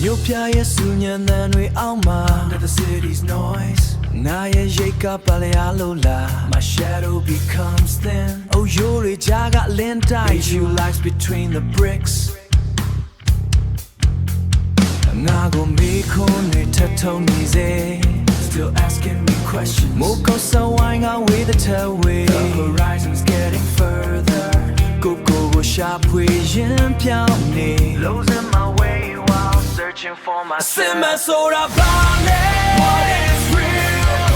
Myopia yesunyan than we alma under the city's noise. Naya yeka palealola, my shadow becomes thin. Oh yuri jaga lintai, you lies between the bricks. Nago me kone tatonize, still asking me questions. Moko sawang away the tailway. The horizon's getting further. Go sharp way yin piaone, losing my way while searching for my Sima soda vale. What is real?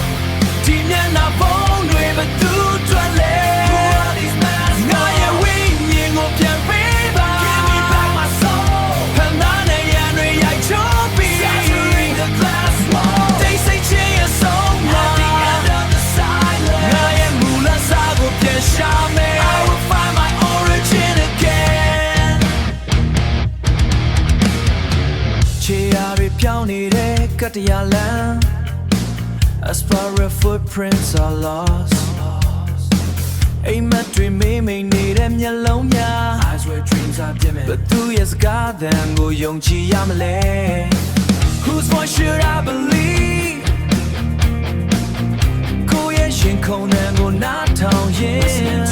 Dimya na bone we but do dwelle. Who are these men? Naya wing yin go pian river. Give me back my soul. Panana yan re yai chobi. Shattering the glass wall. They say change a song at the end of the silence. Naya mula sago pian shame. I will find my origin again. Chiari piaunire katayalan. Aspara footprints are lost. A metri me need em yalong ya. Eyes where dreams are dimming. But 2 years ago then go young chi yamale. Whose voice should I believe? Go ye shin kong then go not town yin.